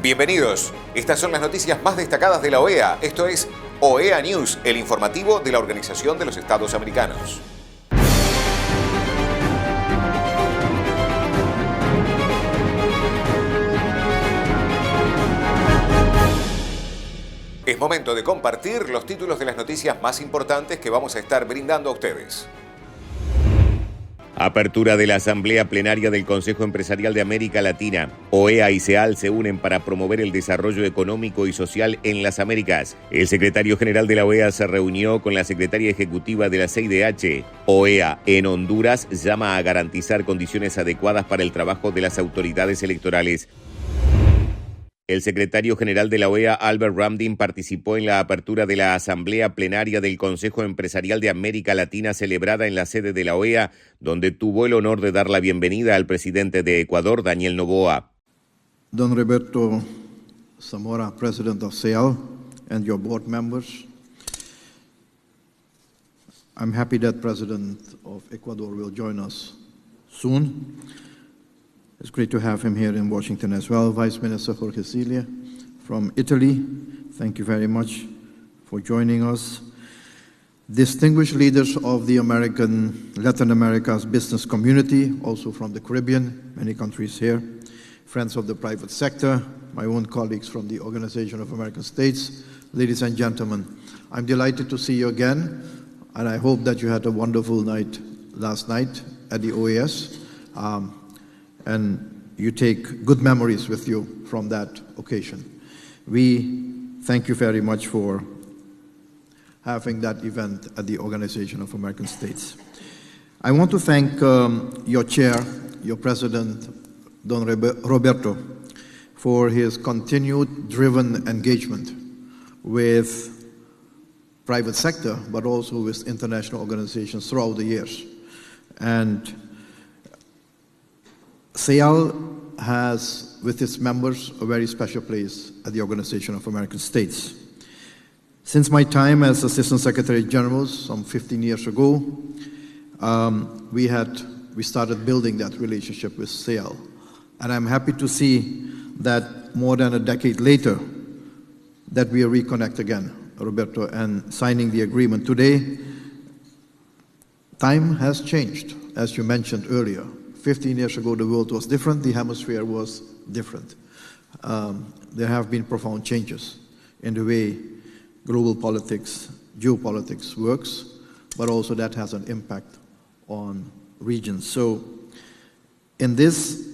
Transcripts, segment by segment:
Bienvenidos. Estas son las noticias más destacadas de la OEA. Esto es OEA News, el informativo de la Organización de los Estados Americanos. Es momento de compartir los títulos de las noticias más importantes que vamos a estar brindando a ustedes. Apertura de la Asamblea Plenaria del Consejo Empresarial de América Latina. OEA y CEAL se unen para promover el desarrollo económico y social en las Américas. El secretario general de la OEA se reunió con la secretaria ejecutiva de la CIDH. OEA en Honduras llama a garantizar condiciones adecuadas para el trabajo de las autoridades electorales. El secretario general de la OEA, Albert Ramdin, participó en la apertura de la Asamblea Plenaria del Consejo Empresarial de América Latina celebrada en la sede de la OEA, donde tuvo el honor de dar la bienvenida al presidente de Ecuador, Daniel Noboa. Don Roberto Zamora, President of CEAL, and your board members, I'm happy that President of Ecuador will join us soon. It's great to have him here in Washington as well. Vice Minister Jorge Cilia from Italy, thank you very much for joining us. Distinguished leaders of the Latin America's business community, also from the Caribbean, many countries here. Friends of the private sector, my own colleagues from the Organization of American States, ladies and gentlemen, I'm delighted to see you again, and I hope that you had a wonderful night last night at the OAS. And you take good memories with you from that occasion. We thank you very much for having that event at the Organization of American States. I want to thank your chair, your president, Don Roberto, for his continued driven engagement with private sector, but also with international organizations throughout the years. And CEAL has, with its members, a very special place at the Organization of American States. Since my time as Assistant Secretary General some 15 years ago, we started building that relationship with CEAL. And I'm happy to see that more than a decade later, that we reconnect again, Roberto, and signing the agreement today. Time has changed, as you mentioned earlier. 15 years ago, the world was different, the hemisphere was different. There have been profound changes in the way global politics, geopolitics works, but also that has an impact on regions. So in this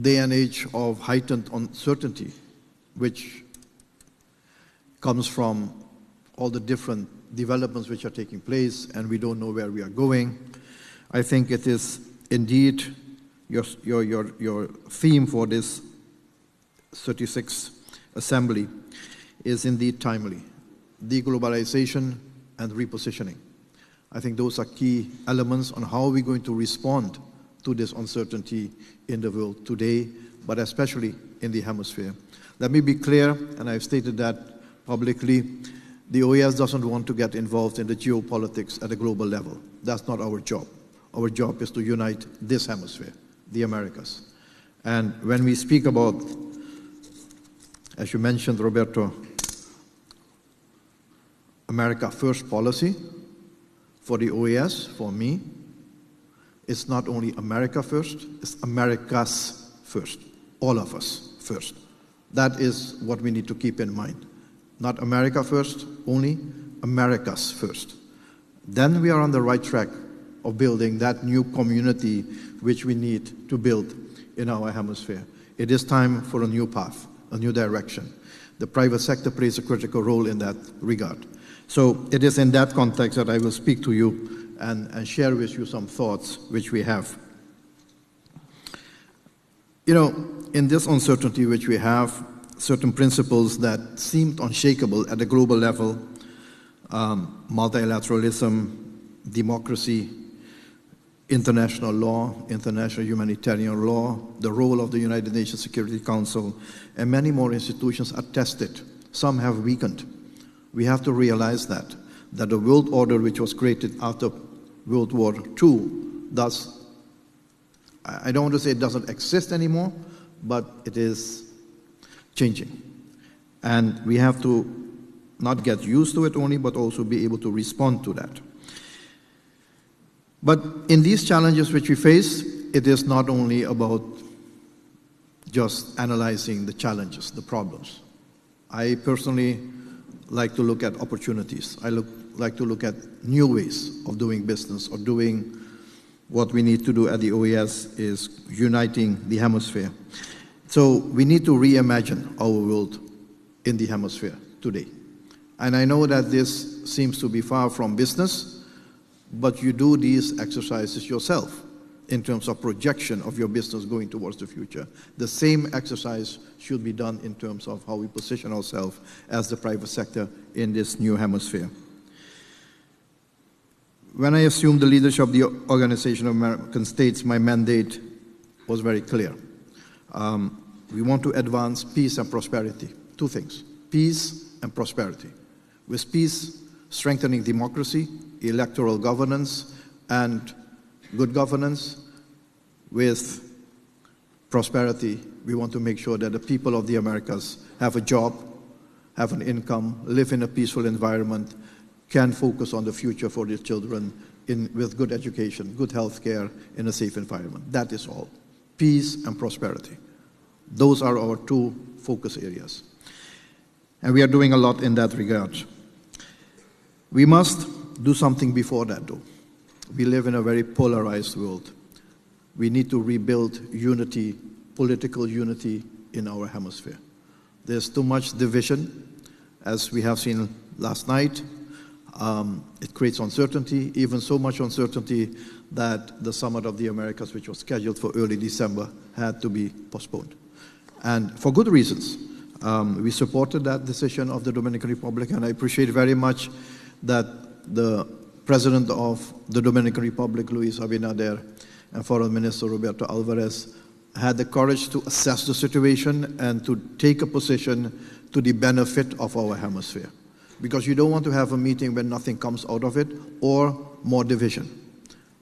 day and age of heightened uncertainty, which comes from all the different developments which are taking place, and we don't know where we are going, I think it is indeed your theme for this 36th Assembly is indeed timely. Deglobalization and repositioning. I think those are key elements on how we're going to respond to this uncertainty in the world today, but especially in the hemisphere. Let me be clear, and I've stated that publicly, the OES doesn't want to get involved in the geopolitics at a global level. That's not our job. Our job is to unite this hemisphere, the Americas. And when we speak about, as you mentioned, Roberto, America First policy for the OES, for me, it's not only America first, it's America's first, all of us first. That is what we need to keep in mind. Not America first, only America's first. Then we are on the right track of building that new community which we need to build in our hemisphere. It is time for a new path, a new direction. The private sector plays a critical role in that regard. So it is in that context that I will speak to you and share with you some thoughts which we have. You know, in this uncertainty which we have, certain principles that seemed unshakable at the global level, multilateralism, democracy, international law, international humanitarian law, the role of the United Nations Security Council, and many more institutions are tested. Some have weakened. We have to realize that the world order which was created after World War II, thus, I don't want to say it doesn't exist anymore, but it is changing. And we have to not get used to it only, but also be able to respond to that. But in these challenges which we face, it is not only about just analyzing the challenges, the problems. I personally like to look at opportunities. I like to look at new ways of doing business or doing what we need to do at the OES is uniting the hemisphere. So we need to reimagine our world in the hemisphere today. And I know that this seems to be far from business, but you do these exercises yourself in terms of projection of your business going towards the future. The same exercise should be done in terms of how we position ourselves as the private sector in this new hemisphere. When I assumed the leadership of the Organization of American States, my mandate was very clear. We want to advance peace and prosperity. Two things, peace and prosperity. With peace, strengthening democracy, electoral governance, and good governance. With prosperity, we want to make sure that the people of the Americas have a job, have an income, live in a peaceful environment, can focus on the future for their children with good education, good health care, in a safe environment. That is all. Peace and prosperity. Those are our two focus areas. And we are doing a lot in that regard. We must do something before that, though. We live in a very polarized world. We need to rebuild unity, political unity in our hemisphere. There's too much division, as we have seen last night. It creates uncertainty, even so much uncertainty that the Summit of the Americas, which was scheduled for early December, had to be postponed. And for good reasons. We supported that decision of the Dominican Republic, and I appreciate very much that the President of the Dominican Republic, Luis Abinader, and Foreign Minister Roberto Alvarez had the courage to assess the situation and to take a position to the benefit of our hemisphere. Because you don't want to have a meeting when nothing comes out of it or more division.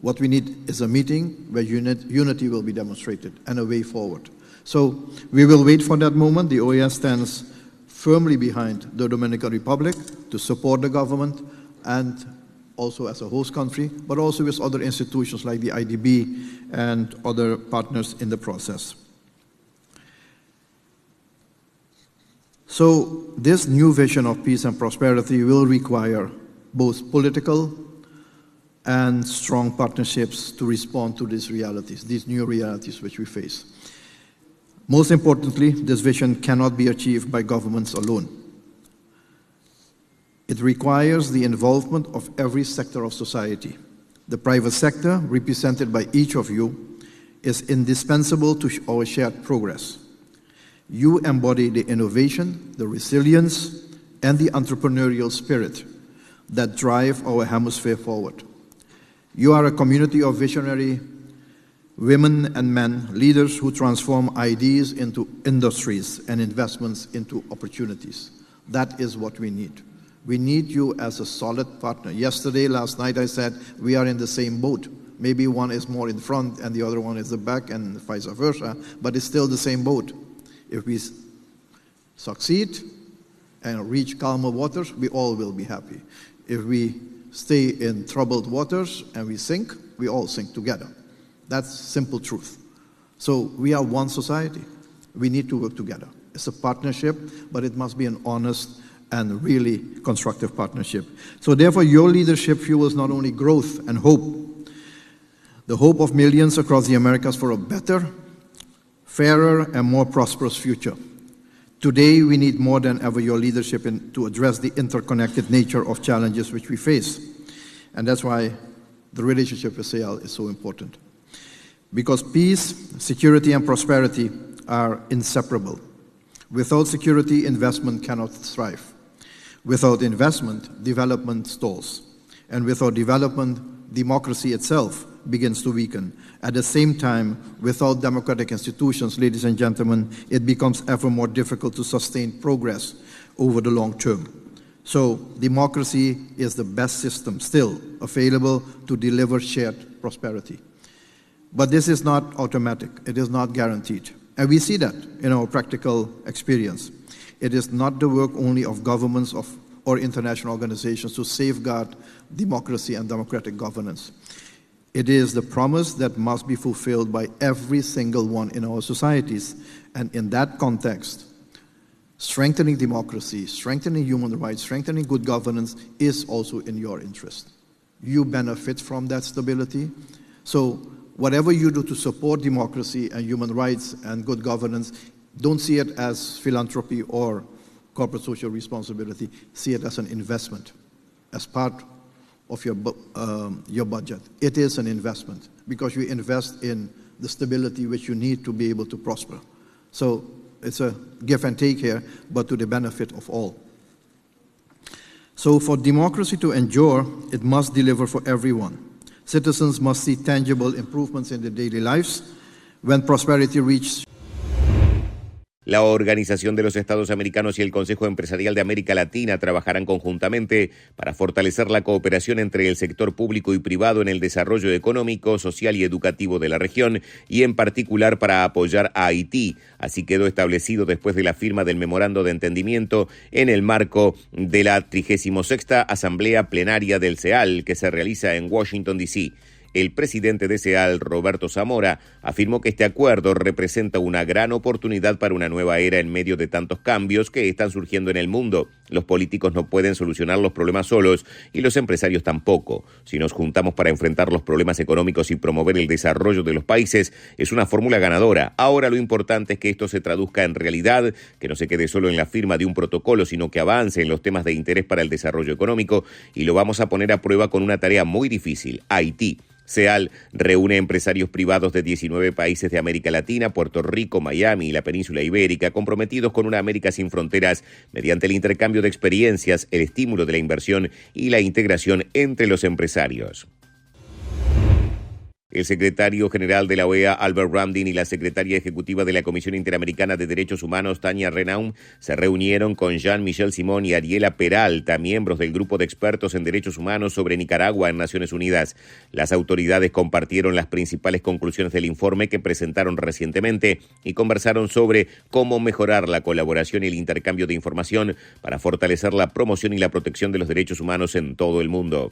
What we need is a meeting where unity will be demonstrated and a way forward. So we will wait for that moment. The OES stands firmly behind the Dominican Republic to support the government and also as a host country, but also with other institutions like the IDB and other partners in the process. So this new vision of peace and prosperity will require both political and strong partnerships to respond to these realities, these new realities which we face. Most importantly, this vision cannot be achieved by governments alone. It requires the involvement of every sector of society. The private sector, represented by each of you, is indispensable to our shared progress. You embody the innovation, the resilience, and the entrepreneurial spirit that drive our hemisphere forward. You are a community of visionary women and men, leaders who transform ideas into industries and investments into opportunities. That is what we need. We need you as a solid partner. Yesterday, last night, I said we are in the same boat. Maybe one is more in front and the other one is the back and vice versa, but it's still the same boat. If we succeed and reach calmer waters, we all will be happy. If we stay in troubled waters and we sink, we all sink together. That's simple truth. So we are one society. We need to work together. It's a partnership, but it must be an honest and really constructive partnership. So therefore, your leadership fuels not only growth and hope, the hope of millions across the Americas for a better, fairer, and more prosperous future. Today, we need more than ever your leadership to address the interconnected nature of challenges which we face. And that's why the relationship with CEAL is so important. Because peace, security, and prosperity are inseparable. Without security, investment cannot thrive. Without investment, development stalls. And without development, democracy itself begins to weaken. At the same time, without democratic institutions, ladies and gentlemen, it becomes ever more difficult to sustain progress over the long term. So democracy is the best system still available to deliver shared prosperity. But this is not automatic. It is not guaranteed. And we see that in our practical experience. It is not the work only of governments or international organizations to safeguard democracy and democratic governance. It is the promise that must be fulfilled by every single one in our societies. And in that context, strengthening democracy, strengthening human rights, strengthening good governance is also in your interest. You benefit from that stability. So whatever you do to support democracy and human rights and good governance, don't see it as philanthropy or corporate social responsibility. See it as an investment, as part of your budget. It is an investment because you invest in the stability which you need to be able to prosper. So it's a give and take here, but to the benefit of all. So for democracy to endure, it must deliver for everyone. Citizens must see tangible improvements in their daily lives. When prosperity reaches La Organización de los Estados Americanos y el Consejo Empresarial de América Latina trabajarán conjuntamente para fortalecer la cooperación entre el sector público y privado en el desarrollo económico, social y educativo de la región y en particular para apoyar a Haití. Así quedó establecido después de la firma del memorando de entendimiento en el marco de la 36ª Asamblea Plenaria del CEAL que se realiza en Washington, D.C. El presidente de CEAL, Roberto Zamora, afirmó que este acuerdo representa una gran oportunidad para una nueva era en medio de tantos cambios que están surgiendo en el mundo. Los políticos no pueden solucionar los problemas solos y los empresarios tampoco. Si nos juntamos para enfrentar los problemas económicos y promover el desarrollo de los países, es una fórmula ganadora. Ahora lo importante es que esto se traduzca en realidad, que no se quede solo en la firma de un protocolo, sino que avance en los temas de interés para el desarrollo económico, y lo vamos a poner a prueba con una tarea muy difícil: Haití. CEAL reúne empresarios privados de 19 países de América Latina, Puerto Rico, Miami y la península ibérica, comprometidos con una América sin fronteras mediante el intercambio de experiencias, el estímulo de la inversión y la integración entre los empresarios. El secretario general de la OEA, Albert Ramdin, y la secretaria ejecutiva de la Comisión Interamericana de Derechos Humanos, Tania Renaum, se reunieron con Jean-Michel Simón y Ariela Peralta, miembros del Grupo de Expertos en Derechos Humanos sobre Nicaragua en Naciones Unidas. Las autoridades compartieron las principales conclusiones del informe que presentaron recientemente y conversaron sobre cómo mejorar la colaboración y el intercambio de información para fortalecer la promoción y la protección de los derechos humanos en todo el mundo.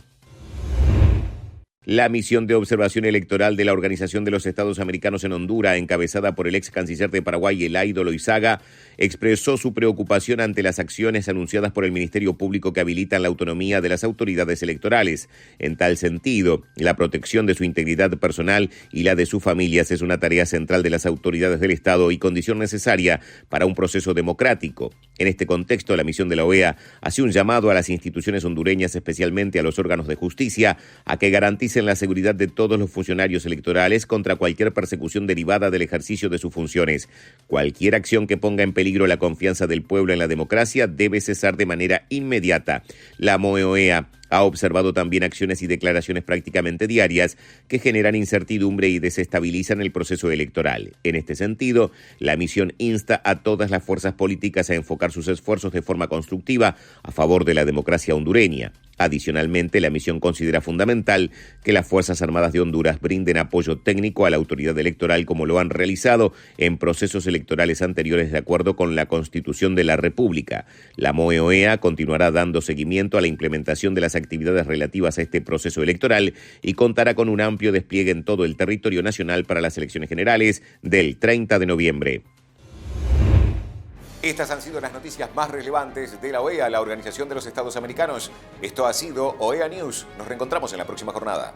La misión de observación electoral de la Organización de los Estados Americanos en Honduras, encabezada por el ex canciller de Paraguay, Elaido Loizaga, expresó su preocupación ante las acciones anunciadas por el Ministerio Público que habilitan la autonomía de las autoridades electorales. En tal sentido, la protección de su integridad personal y la de sus familias es una tarea central de las autoridades del Estado y condición necesaria para un proceso democrático. En este contexto, la misión de la OEA hace un llamado a las instituciones hondureñas, especialmente a los órganos de justicia, a que garanticen la seguridad de todos los funcionarios electorales contra cualquier persecución derivada del ejercicio de sus funciones. Cualquier acción que ponga en peligro la confianza del pueblo en la democracia debe cesar de manera inmediata. La OEA ha observado también acciones y declaraciones prácticamente diarias que generan incertidumbre y desestabilizan el proceso electoral. En este sentido, la misión insta a todas las fuerzas políticas a enfocar sus esfuerzos de forma constructiva a favor de la democracia hondureña. Adicionalmente, la misión considera fundamental que las Fuerzas Armadas de Honduras brinden apoyo técnico a la autoridad electoral como lo han realizado en procesos electorales anteriores de acuerdo con la Constitución de la República. La OEA continuará dando seguimiento a la implementación de las actividades relativas a este proceso electoral y contará con un amplio despliegue en todo el territorio nacional para las elecciones generales del 30 de noviembre. Estas han sido las noticias más relevantes de la OEA, la Organización de los Estados Americanos. Esto ha sido OEA News. Nos reencontramos en la próxima jornada.